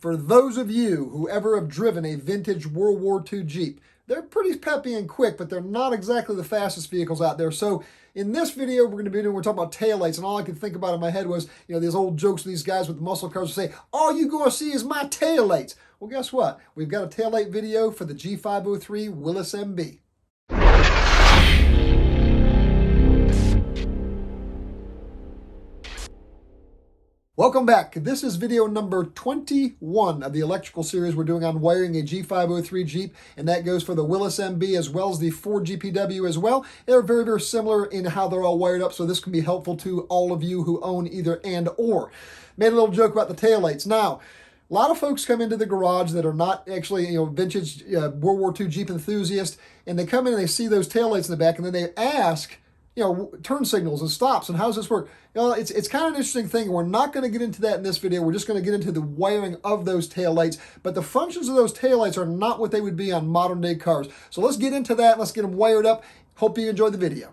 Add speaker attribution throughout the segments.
Speaker 1: For those of you who ever have driven a vintage World War II Jeep, they're pretty peppy and quick, but they're not exactly the fastest vehicles out there. So in this video, we're talking about taillights, and all I could think about in my head was, these old jokes of these guys with muscle cars who say, all you gonna see is my taillights. Well, guess what? We've got a taillight video for the G503 Willys MB. Welcome back. This is video number 21 of the electrical series we're doing on wiring a G503 Jeep, and that goes for the Willys MB as well as the Ford GPW as well. They're very, very similar in how they're all wired up, so this can be helpful to all of you who own either and or. Made a little joke about the taillights. Now, a lot of folks come into the garage that are not actually, vintage World War II Jeep enthusiasts, and they come in and they see those taillights in the back, and then they ask, turn signals and stops, and how does this work? It's kind of an interesting thing. We're not going to get into that in this video. We're just going to get into the wiring of those taillights, but the functions of those taillights are not what they would be on modern day cars. So let's get into that. Let's get them wired up. Hope you enjoy the video.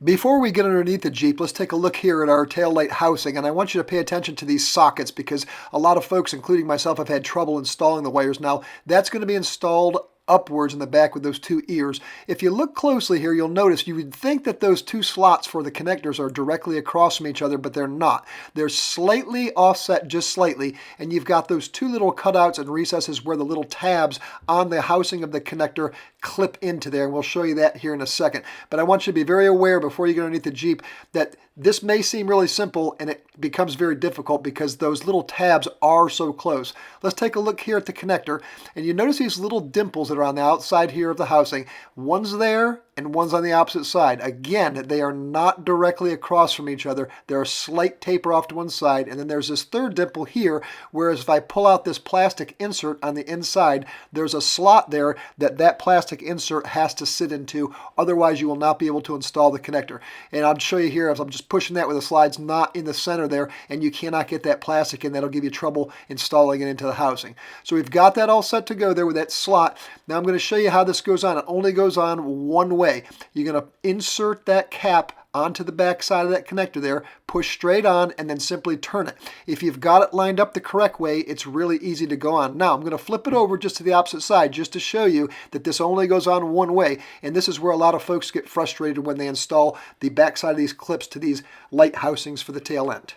Speaker 1: Before we get underneath the Jeep, let's take a look here at our taillight housing, and I want you to pay attention to these sockets because a lot of folks, including myself, have had trouble installing the wires. Now, that's going to be installed upwards in the back with those two ears. If you look closely here, you'll notice you would think that those two slots for the connectors are directly across from each other, but they're not. They're slightly offset, just slightly, and you've got those two little cutouts and recesses where the little tabs on the housing of the connector clip into there, and we'll show you that here in a second. But I want you to be very aware before you get underneath the Jeep that this may seem really simple and it becomes very difficult because those little tabs are so close. Let's take a look here at the connector, and you notice these little dimples that are on the outside here of the housing. One's there and one's on the opposite side. Again, they are not directly across from each other. They're a slight taper off to one side, and then there's this third dimple here, whereas if I pull out this plastic insert on the inside, there's a slot there that plastic insert has to sit into. Otherwise, you will not be able to install the connector. And I'll show you here as I'm just pushing that with the slides, not in the center there, and you cannot get that plastic in. That'll give you trouble installing it into the housing. So we've got that all set to go there with that slot. Now I'm going to show you how this goes on. It only goes on one way. You're going to insert that cap onto the back side of that connector there, push straight on, and then simply turn it. If you've got it lined up the correct way, it's really easy to go on. Now, I'm going to flip it over just to the opposite side just to show you that this only goes on one way, and this is where a lot of folks get frustrated when they install the back side of these clips to these light housings for the tail end.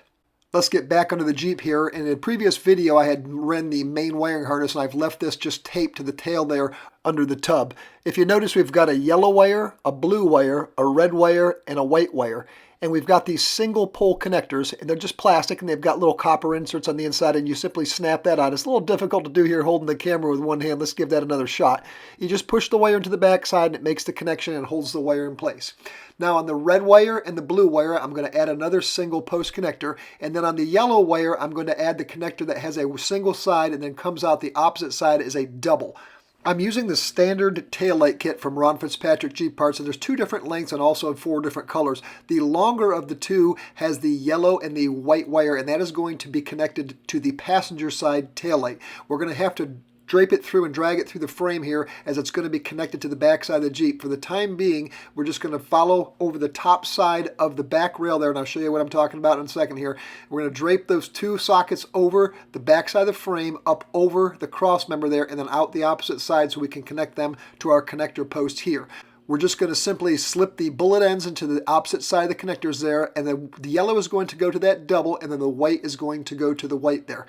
Speaker 1: Let's get back under the Jeep here. In a previous video, I had ran the main wiring harness, and I've left this just taped to the tail there under the tub. If you notice, we've got a yellow wire, a blue wire, a red wire, and a white wire. And we've got these single pole connectors, and they're just plastic, and they've got little copper inserts on the inside, and you simply snap that on. It's a little difficult to do here holding the camera with one hand. Let's give that another shot. You just push the wire into the back side, and it makes the connection and holds the wire in place. Now on the red wire and the blue wire, I'm going to add another single post connector, and then on the yellow wire, I'm going to add the connector that has a single side and then comes out the opposite side as a double. I'm using the standard taillight kit from Ron Fitzpatrick Jeep Parts, and there's two different lengths and also 4 different colors. The longer of the two has the yellow and the white wire, and that is going to be connected to the passenger side taillight. We're going to have to drape it through and drag it through the frame here as it's going to be connected to the back side of the Jeep. For the time being, we're just going to follow over the top side of the back rail there, and I'll show you what I'm talking about in a second here. We're going to drape those two sockets over the back side of the frame, up over the cross member there, and then out the opposite side so we can connect them to our connector post here. We're just going to simply slip the bullet ends into the opposite side of the connectors there, and then the yellow is going to go to that double, and then the white is going to go to the white there.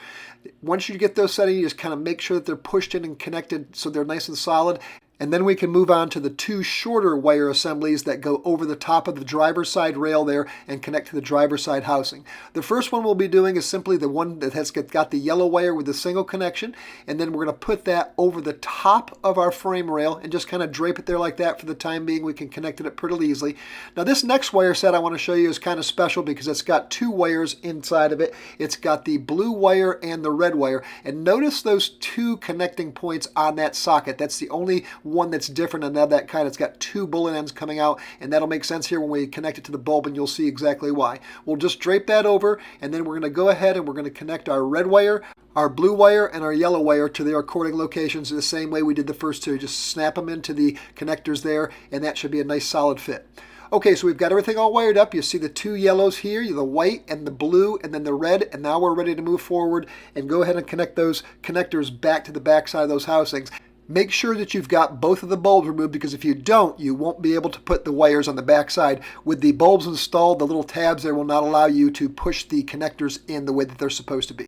Speaker 1: Once you get those set in, you just kind of make sure that they're pushed in and connected so they're nice and solid. And then we can move on to the two shorter wire assemblies that go over the top of the driver's side rail there and connect to the driver's side housing. The first one we'll be doing is simply the one that has got the yellow wire with the single connection, and then we're going to put that over the top of our frame rail and just kind of drape it there like that for the time being. We can connect it pretty easily. Now this next wire set I want to show you is kind of special because it's got two wires inside of it. It's got the blue wire and the red wire, and notice those two connecting points on that socket. That's the only one that's different and of that kind. It's got two bullet ends coming out, and that'll make sense here when we connect it to the bulb, and you'll see exactly why. We'll just drape that over, and then we're going to go ahead and we're going to connect our red wire, our blue wire, and our yellow wire to their according locations the same way we did the first two. Just snap them into the connectors there, and that should be a nice solid fit. Okay, so we've got everything all wired up. You see the two yellows here, the white and the blue, and then the red, and now we're ready to move forward and go ahead and connect those connectors back to the back side of those housings. Make sure that you've got both of the bulbs removed, because if you don't, you won't be able to put the wires on the back side. With the bulbs installed, the little tabs there will not allow you to push the connectors in the way that they're supposed to be.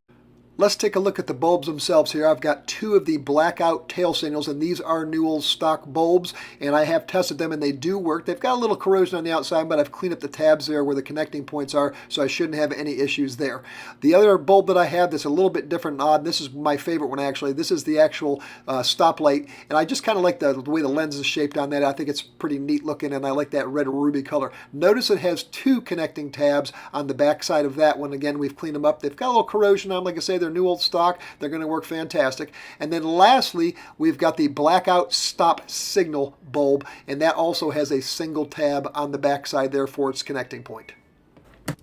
Speaker 1: Let's take a look at the bulbs themselves here. I've got two of the blackout tail signals, and these are new old stock bulbs, and I have tested them and they do work. They've got a little corrosion on the outside, but I've cleaned up the tabs there where the connecting points are, so I shouldn't have any issues there. The other bulb that I have that's a little bit different and odd, this is my favorite one actually. This is the actual stoplight, and I just kind of like the way the lens is shaped on that. I think it's pretty neat looking, and I like that red ruby color. Notice it has two connecting tabs on the back side of that one. Again, we've cleaned them up. They've got a little corrosion on them. Like I say, they're new old stock. They're going to work fantastic. And then lastly, we've got the blackout stop signal bulb, and that also has a single tab on the back side there for its connecting point.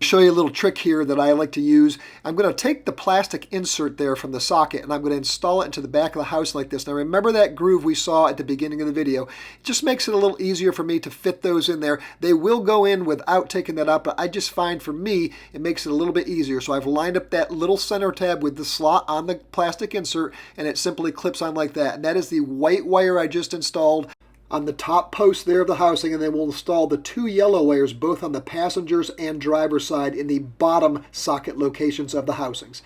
Speaker 1: Show you a little trick here that I like to use. I'm going to take the plastic insert there from the socket, and I'm going to install it into the back of the house like this. Now remember that groove we saw at the beginning of the video. It just makes it a little easier for me to fit those in there. They will go in without taking that out, but I just find for me it makes it a little bit easier. So I've lined up that little center tab with the slot on the plastic insert, and it simply clips on like that. And that is the white wire I just installed on the top post there of the housing, and then we'll install the two yellow wires both on the passengers and driver's side in the bottom socket locations of the housings.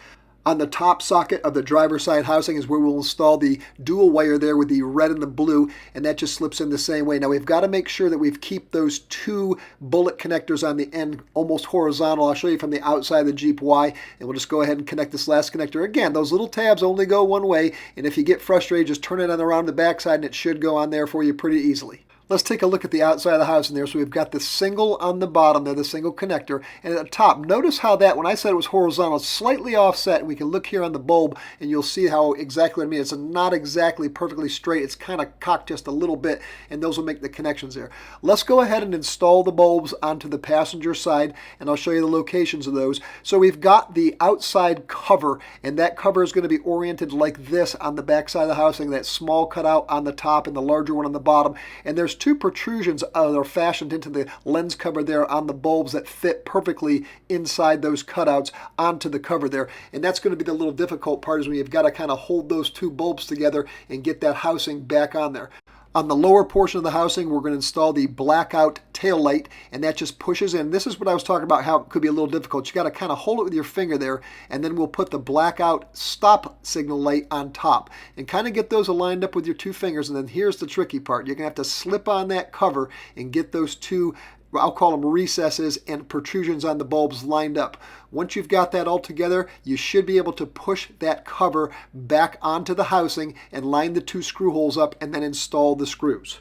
Speaker 1: On the top socket of the driver's side housing is where we'll install the dual wire there with the red and the blue, and that just slips in the same way. Now we've got to make sure that we keep those two bullet connectors on the end almost horizontal. I'll show you from the outside of the Jeep why, and we'll just go ahead and connect this last connector. Again, those little tabs only go one way, and if you get frustrated, just turn it on around the back side and it should go on there for you pretty easily. Let's take a look at the outside of the house in there. So we've got the single on the bottom there, the single connector. And at the top, notice how that, when I said it was horizontal, it's slightly offset. We can look here on the bulb and you'll see how exactly what I mean. It's not exactly perfectly straight. It's kind of cocked just a little bit, and those will make the connections there. Let's go ahead and install the bulbs onto the passenger side, and I'll show you the locations of those. So we've got the outside cover, and that cover is going to be oriented like this on the back side of the housing, that small cutout on the top and the larger one on the bottom. And there's two protrusions that are fashioned into the lens cover there on the bulbs that fit perfectly inside those cutouts onto the cover there. And that's going to be the little difficult part, is when you've got to kind of hold those two bulbs together and get that housing back on there. On the lower portion of the housing, we're going to install the blackout tail light, and that just pushes in. This is what I was talking about, how it could be a little difficult. You got to kind of hold it with your finger there, and then we'll put the blackout stop signal light on top and kind of get those aligned up with your two fingers. And then here's the tricky part. You're going to have to slip on that cover and get those two, I'll call them recesses and protrusions on the bulbs, lined up. Once you've got that all together, you should be able to push that cover back onto the housing and line the two screw holes up and then install the screws.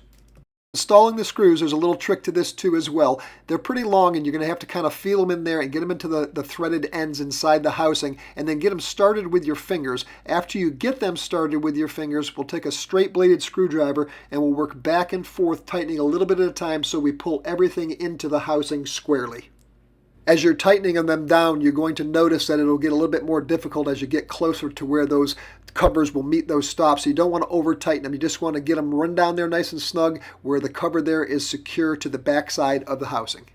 Speaker 1: Installing the screws, there's a little trick to this too as well. They're pretty long, and you're going to have to kind of feel them in there and get them into the threaded ends inside the housing, and then get them started with your fingers. After you get them started with your fingers, we'll take a straight bladed screwdriver and we'll work back and forth, tightening a little bit at a time so we pull everything into the housing squarely. As you're tightening them down, you're going to notice that it'll get a little bit more difficult as you get closer to where those covers will meet those stops. So you don't want to over tighten them. You just want to get them run down there nice and snug where the cover there is secure to the back side of the housing.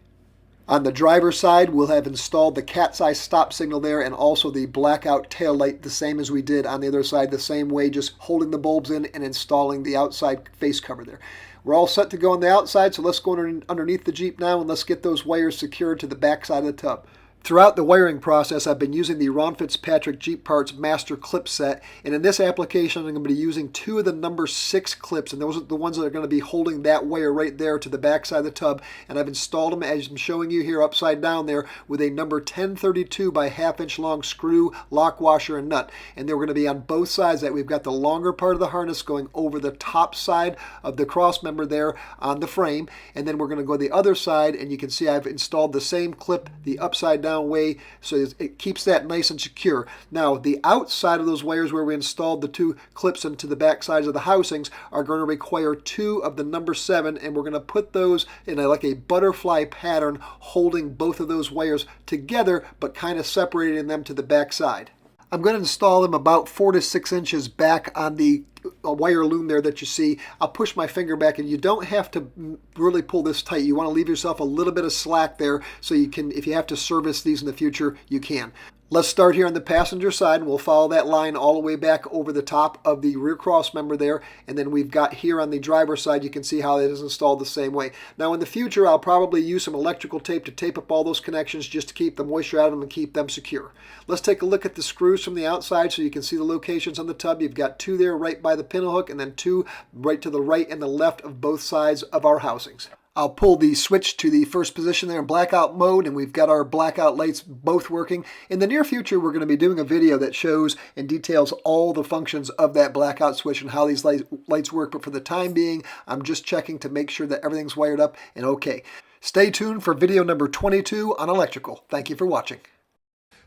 Speaker 1: On the driver's side, we'll have installed the cat's eye stop signal there, and also the blackout tail light, the same as we did on the other side, the same way, just holding the bulbs in and installing the outside face cover there. We're all set to go on the outside, so let's go underneath the Jeep now and let's get those wires secured to the back side of the tub. Throughout the wiring process, I've been using the Ron Fitzpatrick Jeep Parts Master Clip Set, and in this application, I'm going to be using two of the number 6 clips, and those are the ones that are going to be holding that wire right there to the back side of the tub, and I've installed them, as I'm showing you here, upside down there with a number 1032 by 1/2 inch long screw, lock washer, and nut, and they're going to be on both sides. That we've got the longer part of the harness going over the top side of the cross member there on the frame, and then we're going to go the other side, and you can see I've installed the same clip the upside down way, so it keeps that nice and secure. Now, the outside of those wires where we installed the two clips into the back sides of the housings are going to require 2 of the number 7, and we're going to put those in like a butterfly pattern, holding both of those wires together, but kind of separating them to the back side. I'm going to install them about 4 to 6 inches back on the wire loom there that you see. I'll push my finger back, and you don't have to really pull this tight. You want to leave yourself a little bit of slack there so you can, if you have to service these in the future, you can. Let's start here on the passenger side. We'll follow that line all the way back over the top of the rear cross member there. And then we've got here on the driver's side, you can see how it is installed the same way. Now in the future, I'll probably use some electrical tape to tape up all those connections just to keep the moisture out of them and keep them secure. Let's take a look at the screws from the outside so you can see the locations on the tub. You've got 2 there right by the pintle hook, and then 2 right to the right and the left of both sides of our housings. I'll pull the switch to the first position there in blackout mode, and we've got our blackout lights both working. In the near future, we're going to be doing a video that shows and details all the functions of that blackout switch and how these lights work. But for the time being, I'm just checking to make sure that everything's wired up and okay. Stay tuned for video number 22 on electrical. Thank you for watching.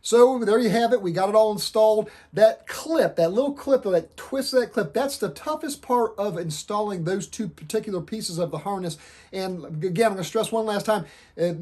Speaker 1: So there you have it. We got it all installed. That clip, that little clip, that twist of that clip, that's the toughest part of installing those 2 particular pieces of the harness. And again, I'm going to stress one last time,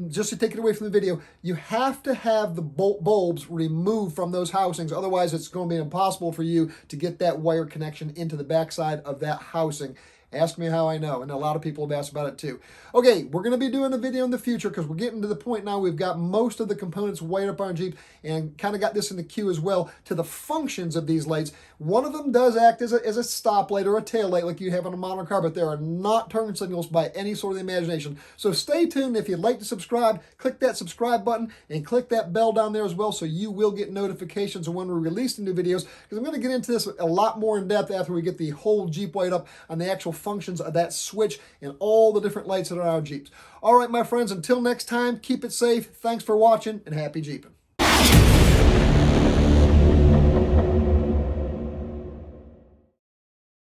Speaker 1: just to take it away from the video, you have to have the bulbs removed from those housings. Otherwise, it's going to be impossible for you to get that wire connection into the backside of that housing. Ask me how I know, and a lot of people have asked about it too. Okay, we're going to be doing a video in the future because we're getting to the point now we've got most of the components wired up on Jeep and kind of got this in the queue as well to the functions of these lights. One of them does act as a stop light or a tail light like you have on a modern car, but there are not turn signals by any sort of the imagination. So stay tuned. If you'd like to subscribe, click that subscribe button and click that bell down there as well so you will get notifications of when we release the new videos, because I'm going to get into this a lot more in depth after we get the whole Jeep wired up on the actual functions of that switch and all the different lights that are on Jeeps. All right, my friends, until next time, keep it safe. Thanks for watching, and happy Jeeping.